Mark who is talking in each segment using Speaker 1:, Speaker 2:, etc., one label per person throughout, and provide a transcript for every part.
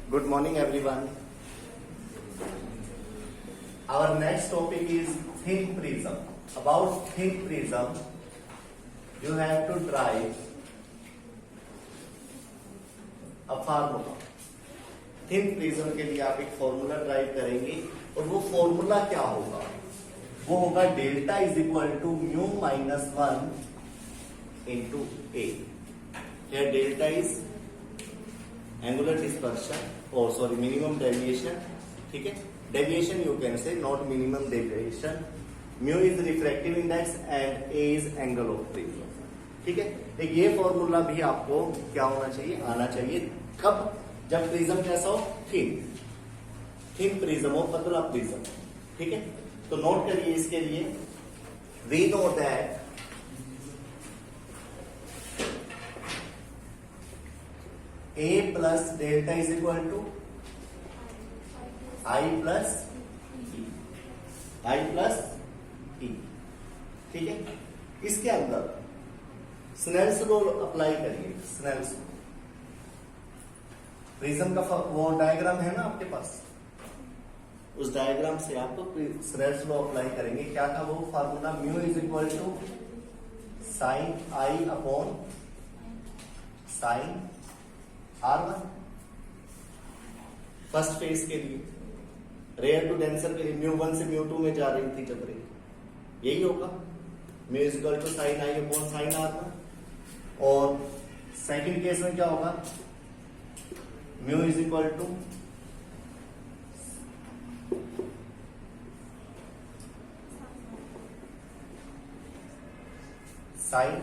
Speaker 1: Good morning, everyone. Our next topic is thin prism. About thin prism, you have to try a formula. Thin prism के लिए आप एक formula drive करेंगे और वो formula क्या होगा? वो होगा delta is equal to mu minus 1 into A. Here delta is angular dispersion or sorry minimum deviation. ठीक है, deviation you can say, not minimum deviation. Mu is refractive index and A is angle of prism. ठीक है, एक ये formula भी आपको क्या होना चाहिए, आना चाहिए. कब? जब प्रिज्म कैसा हो, थिन प्रिज्म हो, पतला प्रिज्म. ठीक है, तो नोट करिए इसके लिए. We know that A plus delta is equal to I plus E. ठीक है, इसके अंदर स्नेल्स लॉ अप्लाई करिए. स्नेल्स लॉ, प्रिज्म का वो डायग्राम है ना आपके पास, उस डायग्राम से आप स्नेल्स लॉ अप्लाई करेंगे. क्या था वो formula? Mu is equal to sine i upon sine R1. First phase के लिए, रेयर टू डेंसर के लिए म्यू 1 से म्यू 2 में जा रही थी जब रे, यही होगा. Mu is equal to sine i upon sine R1. और सेकंड केस में क्या होगा? Mu is equal to sine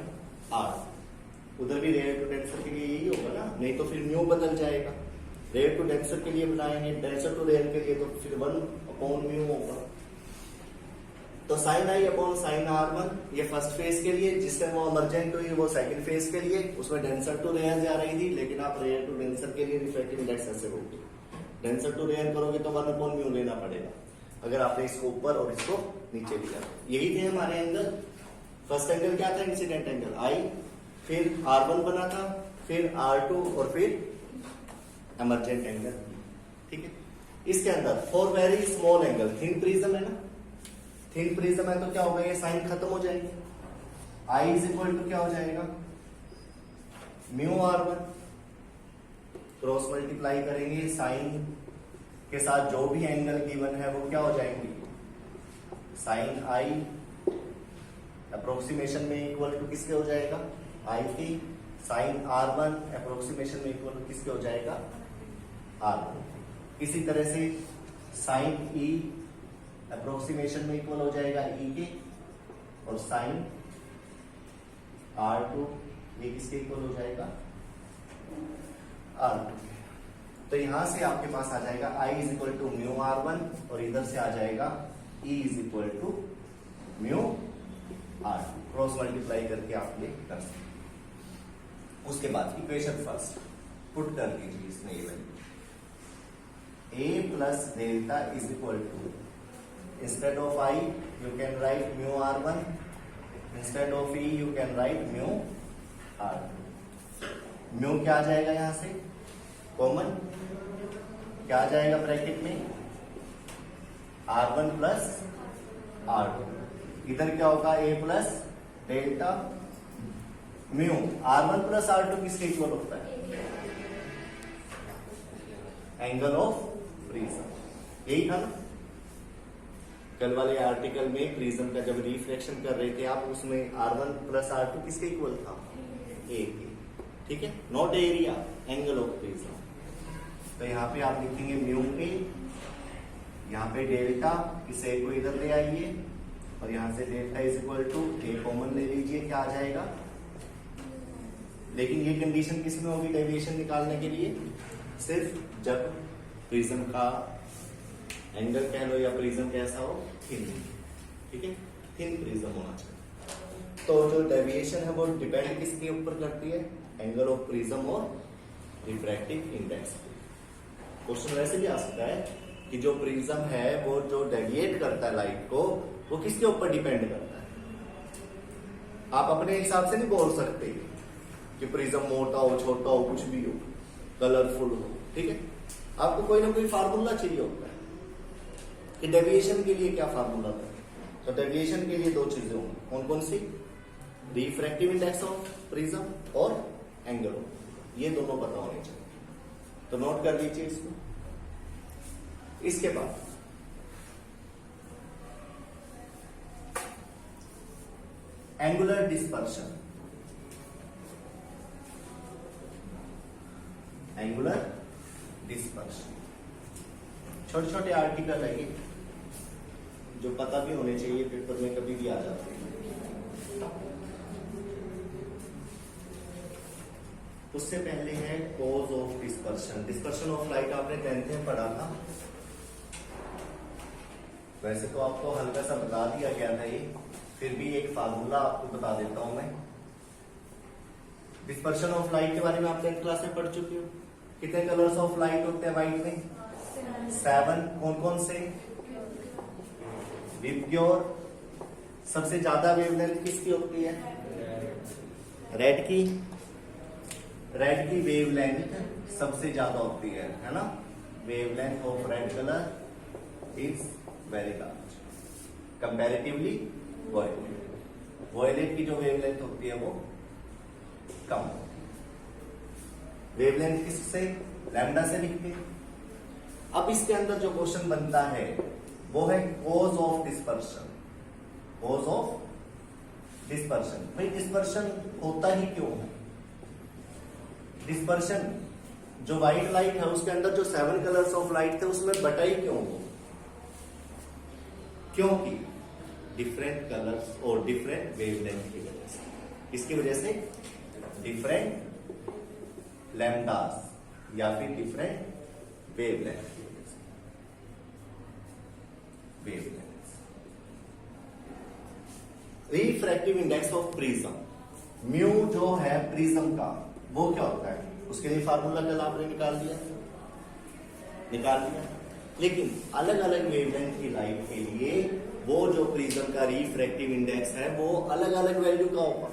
Speaker 1: R. उधर भी रेयर टू डेंसर के लिए यही होगा ना, नहीं तो फिर म्यू बदल जाएगा. रेयर टू डेंसर के लिए बनाएंगे, डेंसर टू रेयर के लिए तो फिर 1 अपॉन म्यू होगा. तो sign i upon sine R1 ये फर्स्ट फेज के लिए, जिससे वो इमरजेंट हुई वो सेकंड फेज के लिए. उसमें डेंसर टू रेयर जा रही थी, लेकिन आप रेयर टू डेंसर के लिए रिफ्रैक्टिव इंडेक्स ऐसे होगी. डेंसर टू रेयर करोगे तो 1 अपॉन म्यू लेना पड़ेगा, अगर आपने इसको ऊपर और इसको नीचे लिया. यही थे हमारे एंगल. फर्स्ट एंगल क्या था? इंसिडेंट एंगल आई, फिर R1 बना था, फिर R2 और फिर एमरजेंट एंगल. ठीक है, इसके अंदर for very small angle, thin prism है ना, थिन प्रिज्म है तो क्या होगा, ये साइन खत्म हो जाएगी. आई इज इक्वल टू क्या हो जाएगा? म्यू R1 क्रॉस मल्टीप्लाई करेंगे साइन के साथ, जो भी एंगल गिवन है वो क्या हो जाएंगे, साइन आई अप्रोक्सीमेशन में इक्वल टू किसके हो जाएगा, आई की. साइन R1 अप्रोक्सीमेशन में इक्वल टू किसके हो जाएगा, R1. इसी तरह से साइन E अप्रोक्सीमेशन में इक्वल हो जाएगा E के, और साइन R2 ये किसके इक्वल हो जाएगा, R2 के. तो यहां से आपके पास आ जाएगा I is equal to mu R1, और इधर से आ जाएगा E is equal to mu R2. Cross multiply करके आप ये कर सकते. उसके बाद इक्वेशन फर्स्ट पुट कर दीजिए इसमें ये value. A plus delta is equal to, instead of I you can write mu R1, instead of E you can write mu R2. Mu क्या आ जाएगा यहां से कॉमन, क्या आ जाएगा ब्रैकेट में, R1 प्लस R2. इधर क्या होगा, A plus delta mu. R1 plus R2 किसके इक्वल होता है, एंगल ऑफ प्रिज्म. यही था ना कल वाले आर्टिकल में, प्रिज्म का जब रिफ्लेक्शन कर रहे थे आप, उसमें R1 प्लस R2 किसके इक्वल था, A के. ठीक है, not area, angle of prism. तो यहाँ पे आप लिखेंगे म्यू A, यहाँ पे डेल्टा, इस A को इधर ले आइए, और यहां से delta is equal to A common ले लीजिए, क्या आ जाएगा. लेकिन ये कंडीशन किसमें होगी डेविएशन निकालने के लिए, सिर्फ जब प्रिज्म का एंगल कह लो या प्रिज्म कैसा हो, थिन. ठीक है, थिन प्रिज्म होना चाहिए. तो जो डेविएशन है वो डिपेंड किसके ऊपर करती है, एंगल ऑफ प्रिज्म और रिफ्रैक्टिव इंडेक्स. क्वेश्चन वैसे भी आ सकता है कि जो प्रिज्म है वो जो डेविएट करता है लाइट को, वो किसके ऊपर डिपेंड करता है. आप अपने हिसाब से नहीं बोल सकते कि प्रिज्म मोटा हो, छोटा हो, कुछ भी हो, कलरफुल हो. ठीक है, आपको कोई ना कोई फार्मूला चाहिए होता है कि डेविएशन के लिए क्या फार्मूला था। तो डेविएशन के लिए दो चीजें होंगी, कौन कौन सी? रिफ्रैक्टिव इंडेक्स ऑफ प्रिज्म और एंगल, ये दोनों पता होने चाहिए। तो नोट कर लीजिए इसको। इसके बाद एंगुलर डिस्पर्शन, एंगुलर डिस्पर्शन छोटे छोटे आर्टिकल है ये, जो पता भी होने चाहिए, पेपर में कभी भी आ जाते हैं। उससे पहले है cause of dispersion. Dispersion of light आपने 10th में पढ़ा था, वैसे तो आपको हल्का सा बता दिया गया था ये, फिर भी एक फार्मूला आपको बता देता हूं मैं। डिस्पर्शन ऑफ लाइट के बारे में आप 10th क्लास में पढ़ चुके हो। कितने कलर्स ऑफ लाइट होते हैं वाइट में? 7। कौन कौन से? विबग्योर। सबसे ज्यादा वेवलेंथ किसकी होती है? रेड की। रेड की वेवलेंथ सबसे ज्यादा होती है ना? Wavelength of red colour is very large comparatively violet. Violet की जो वेवलेंथ होती है वो कम। वेवलेंथ किससे? लैम्डा से लिखते हैं। अब इसके अंदर जो क्वेश्चन बनता है वो है cause of dispersion. Cause of dispersion, भाई डिस्पर्शन होता ही क्यों है? डिस्पर्शन जो व्हाइट लाइट है उसके अंदर जो 7 कलर्स ऑफ लाइट थे उसमें बटा ही क्यों हो? क्योंकि डिफरेंट कलर्स और डिफरेंट वेवलेंथ की वजह से। इसकी वजह से डिफरेंट लैम्डास या फिर डिफरेंट वेवलेंथ की वजह से। Wavelength. Refractive index of prism, mu जो है प्रिज्म का, वो क्या होता है? उसके लिए फार्मूला कल आपने निकाल दिया। लेकिन अलग अलग वेवलेंथ की लाइट के लिए वो जो प्रिज्म का रिफ्रैक्टिव इंडेक्स है वो अलग अलग वैल्यू का होगा।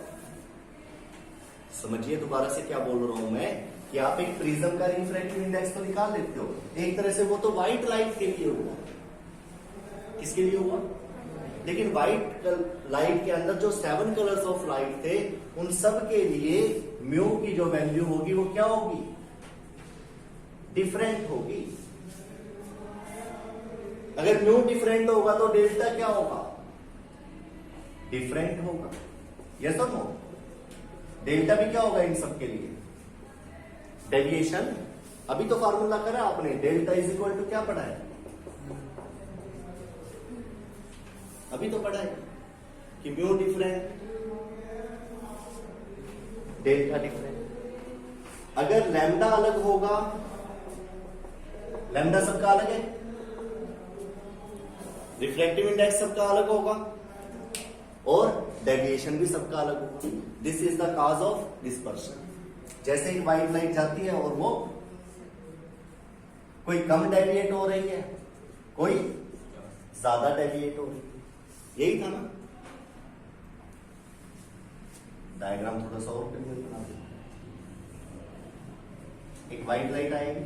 Speaker 1: समझिए दोबारा से क्या बोल रहा हूं मैं, कि आप एक प्रिज्म का रिफ्रैक्टिव इंडेक्स तो निकाल लेते हो, एक तरह से वो तो व्हाइट लाइट के लिए हुआ। किसके लिए हुआ? लेकिन व्हाइट लाइट के अंदर जो 7 कलर्स ऑफ लाइट थे उन सब के लिए म्यू की जो वैल्यू होगी वो क्या होगी? डिफरेंट होगी। अगर म्यू डिफरेंट होगा तो डेल्टा क्या होगा? डिफरेंट होगा। यस और नो? डेल्टा भी क्या होगा इन सब के लिए? डेविएशन। अभी तो फार्मूला करा आपने, डेल्टा इज इक्वल टू क्या पढ़ा है? अभी तो पढ़ा है कि म्यू डिफरेंट, डेल्टा डिफरेंट। अगर लैम्डा अलग होगा, लैम्डा सबका अलग है, रिफ्रैक्टिव इंडेक्स सबका अलग होगा और डेविएशन भी सबका अलग होगा। This is the cause of dispersion. जैसे ही व्हाइट लाइट जाती है और वो कोई कम डेविएट हो रही है, कोई ज्यादा डेविएट हो रही है, यही था ना। डायग्राम थोड़ा सा और क्लियर बना दो। एक व्हाइट लाइट आएगी,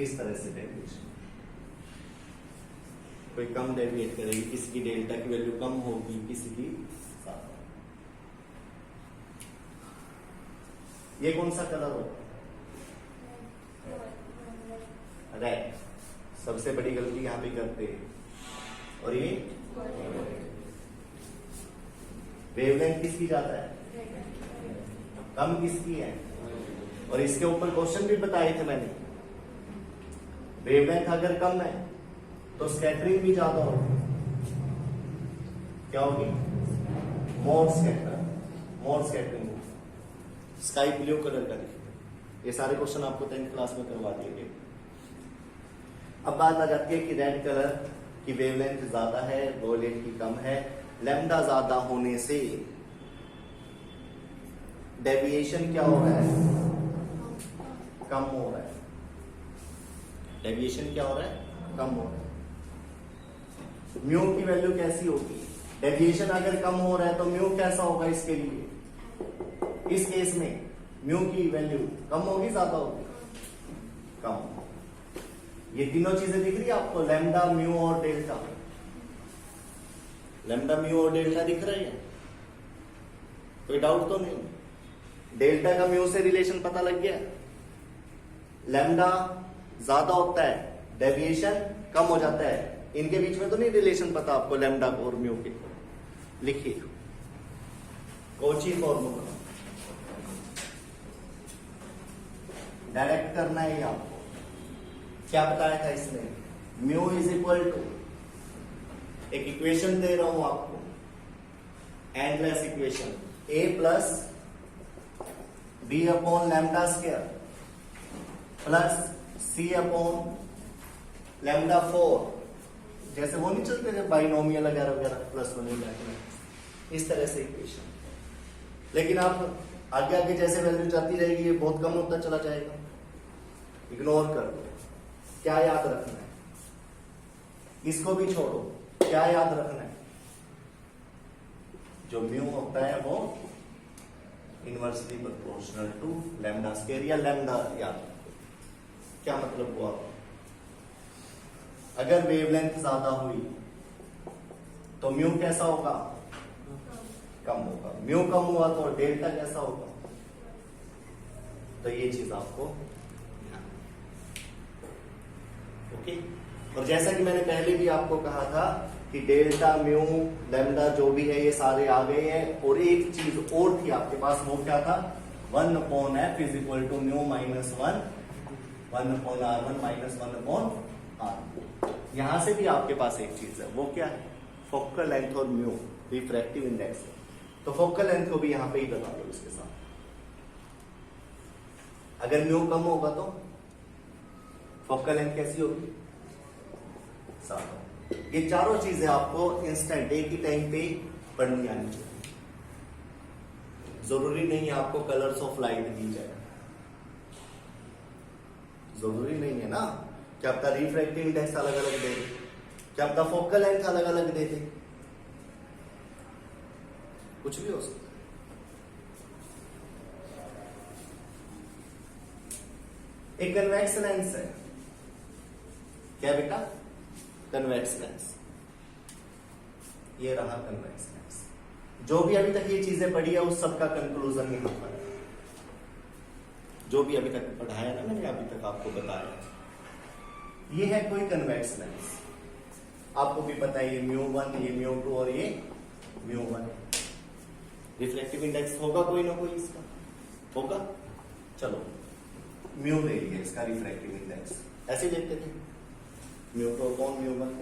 Speaker 1: इस तरह से डेविएशन, कोई कम डेविएट करेगी, किसी की डेल्टा की वैल्यू कम होगी, किसी की ज्यादा। ये कौन सा कलर होगा? रेड। सबसे बड़ी गलती यहां पे करते हैं। और ये वेवलेंथ किसकी ज्यादा है? कम किसकी है? और इसके ऊपर क्वेश्चन भी बताए थे मैंने। वेवलेंथ अगर कम है तो स्कैटरिंग भी ज्यादा होगी। क्या होगी? मोर स्कैटरिंग। स्काई ब्लू कलर का दिखेगा। ये सारे क्वेश्चन आपको 10th क्लास में करवा दिए गए। अब बात आ जाती है कि रेड कलर की वेवलेंथ ज्यादा है, वॉयलेट की कम है। लैम्डा ज्यादा होने से डेविएशन क्या हो रहा है? कम हो रहा है। डेविएशन क्या हो रहा है? कम हो रहा है। म्यू की वैल्यू कैसी होगी? डेविएशन अगर कम हो रहा है तो म्यू कैसा होगा इसके लिए? इस केस में म्यू की वैल्यू कम होगी, ज्यादा होगी? कम। ये तीनों चीजें दिख रही है आपको, लैम्डा, म्यू और डेल्टा। लैम्डा, म्यू और डेल्टा दिख रही है, कोई डाउट तो नहीं? डेल्टा का म्यू से रिलेशन पता लग गया। लैम्डा ज्यादा होता है, डेविएशन कम हो जाता है। इनके बीच में तो नहीं रिलेशन पता आपको, लैम्डा और म्यू के? लिखिए कौची फॉर्मूला, डायरेक्ट करना है ये आपको। क्या बताया था इसमें? म्यू इज इक्वल टू, एक इक्वेशन दे रहा हूं आपको, endless equation, a plus b upon lambda square plus c upon lambda 4, जैसे वो नहीं चलते थे बाइनोमियल वगैरह वगैरह, प्लस वन, इस तरह से इक्वेशन। लेकिन आप आगे आगे जैसे वैल्यू जाती रहेगी ये बहुत कम होता चला जाएगा, इग्नोर कर दो। क्या याद रखना है? इसको भी छोड़ो, क्या याद रखना है? जो म्यू होता है वो inversely proportional to lambda square या लैम्डा, याद रखो। क्या मतलब हुआ? अगर वेवलेंथ ज्यादा हुई तो म्यू कैसा होगा? कम होगा। म्यू कम हुआ तो डेल्टा कैसा होगा? तो ये चीज आपको, ओके। और जैसा कि मैंने पहले भी आपको कहा था कि डेल्टा, म्यू, लैम्डा जो भी है ये सारे आ गए हैं। और एक चीज और थी आपके पास, वो क्या था? 1/f is equal to mu minus 1, 1/r1 minus 1/r। यहां से भी आपके पास एक चीज है, वो क्या है? फोकल लेंथ और म्यू, रिफ्रैक्टिव इंडेक्स। तो फोकल लेंथ को भी यहां पे ही बता दो इसके साथ। अगर म्यू कम होगा तो फोकल लेंथ कैसी होगी? 7। ये चारों चीजें आपको इंस्टेंट एक ही टाइम पे पढ़नी आनी चाहिए। जरूरी नहीं है आपको कलर्स ऑफ लाइट दी जाए, जरूरी नहीं है ना। क्या पता रिफ्रैक्टिव इंडेक्स अलग अलग दे दे, क्या पता फोकल लेंथ अलग अलग दे दे, कुछ भी हो सकता है। एक कन्वेक्स लेंस है, क्या बेटा? Convex lens. ये रहा कन्वेक्स लेंस। जो भी अभी तक ये चीजें पढ़ी है उस सबका कंक्लूजन यहां पर है। जो भी अभी तक पढ़ाया ना मैंने, अभी तक आपको बताया, ये है कोई कन्वेक्स लेंस। आपको भी पता है ये μ1, ये μ2 और ये μ1। रिफ्लेक्टिव इंडेक्स होगा कोई ना कोई, इसका होगा। चलो म्यू ले लिया इसका रिफ्रैक्टिव इंडेक्स, ऐसे देखते थे μ2 अपॉन μ1,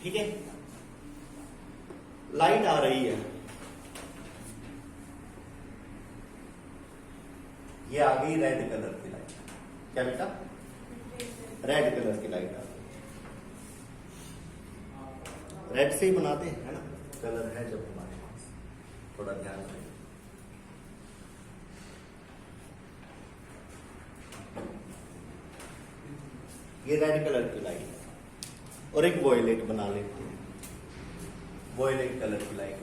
Speaker 1: ठीक है। लाइट आ रही है, ये आ गई रेड कलर की लाइट। क्या बेटा? रेड कलर की लाइट आ गई। रेड से ही बनाते हैं, है ना? कलर है जब हमारे पास, थोड़ा ध्यान रखें। ये रेड कलर की लाइट है। और एक वॉयलेट बना लेते हैं, वॉयलेट कलर की लाइट।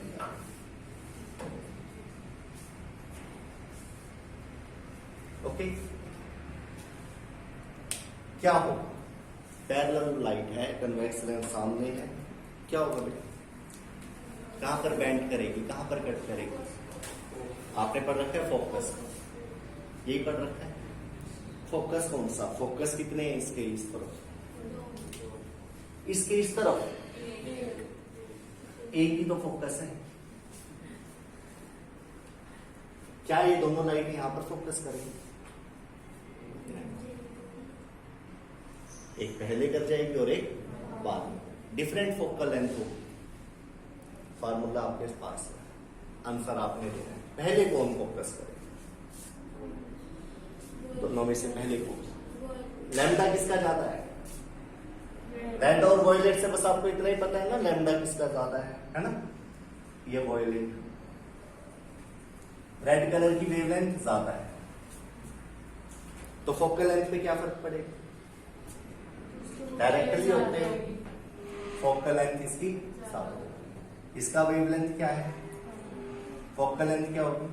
Speaker 1: ओके, क्या होगा? पैरेलल लाइट है, कन्वेक्स लेंस सामने है, क्या होगा बेटा? कहां पर बेंड करेगी, कहां पर कट करेगी? आपने पढ़ रखा है फोकस, यही पढ़ रखा है। फोकस कौन सा? फोकस कितने हैं इसके? इस तरफ, इसके इस तरफ एक ही तो फोकस है। क्या ये दोनों लाइट यहां पर फोकस करेंगी? एक पहले कर जाएगी और एक बाद में। डिफरेंट फोकल लेंथ होगी। फार्मूला आपके पास है, आंसर आपने देना है। पहले कौन फोकस करे? दोनों में से पहले कौन? लैम्डा किसका ज्यादा है? रेड और वॉयलेट से बस आपको इतना ही पता है ना, लैम्डा किसका ज्यादा है ना? ये वॉयलेट, रेड कलर की वेवलेंथ ज्यादा है, तो फोकल लेंथ पे क्या फर्क पड़ेगा? डायरेक्टली होते हैं। फोकल लेंथ इसकी ज्यादा, इसका वेवलेंथ क्या है? फोकल लेंथ क्या होगी?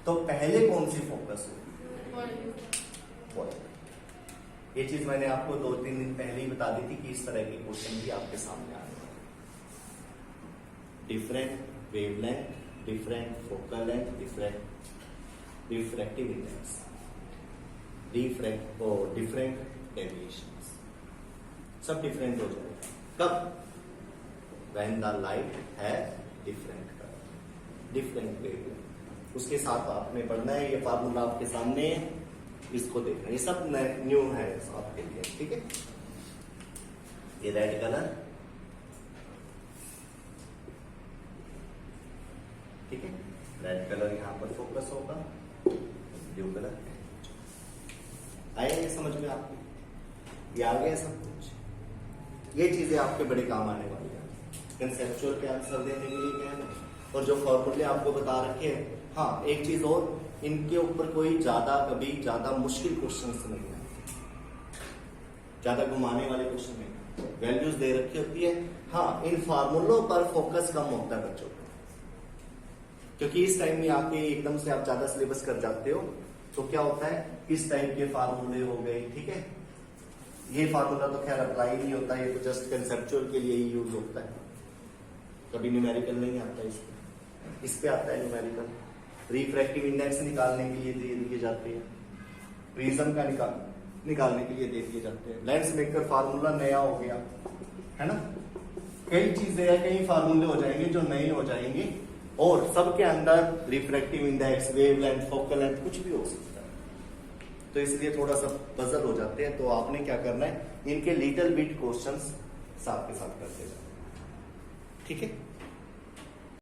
Speaker 1: तो पहले कौन सी फोकस होगी? ये चीज मैंने आपको 2-3 दिन पहले ही बता दी थी कि इस तरह के क्वेश्चन भी आपके सामने आने वाले हैं। Different wavelength, different focal length, different refractive index, different deviations, सब डिफरेंट हो जाएगा। कब? व्हेन द लाइट है डिफरेंट कलर, डिफरेंट वेवलेंथ। उसके साथ आपने पढ़ना है, ये फार्मूला आपके सामने है, इसको देखना, ये सब न्यू है आपके लिए, ठीक है। ये रेड कलर, ठीक है, रेड कलर यहां पर फोकस होगा, ब्लू कलर आया ये समझ में आपको? ये आ गया सब कुछ। ये चीजें आपके बड़े काम आने वाली है कंसेप्चुअल के आंसर देने के लिए क्या है, और जो फॉर्मूले आपको बता रखे हैं। हाँ, एक चीज और, इनके ऊपर कोई कभी ज्यादा मुश्किल क्वेश्चन नहीं है, ज्यादा घुमाने वाले क्वेश्चन नहीं, वैल्यूज दे रखी होती है। हाँ, इन फार्मूलों पर फोकस कम होता है बच्चों का, क्योंकि इस टाइम में आके एकदम से आप ज्यादा सिलेबस कर जाते हो, तो क्या होता है, इस टाइप के फार्मूले हो गए, ठीक है। ये फार्मूला तो खैर अप्लाई नहीं होता, ये तो जस्ट कंसेप्चुअल के लिए ही यूज होता है, कभी न्यूमेरिकल नहीं आता इस पे आता है न्यूमेरिकल। रिफ्रैक्टिव इंडेक्स निकालने के लिए दे दिए जाते हैं, प्रिज्म का निकालने के लिए दे दिए जाते हैं। लेंस मेकर फार्मूला नया हो गया है ना, कई चीजें हैं, कई फार्मूले हो जाएंगे जो नए हो जाएंगे, और सबके अंदर refractive index, wavelength, focal length कुछ भी हो सकता है। तो इसलिए थोड़ा सा पजल हो जाते हैं। तो आपने क्या करना है, इनके लिटिल बिट क्वेश्चंस साथ के साथ करते जाओ, ठीक है।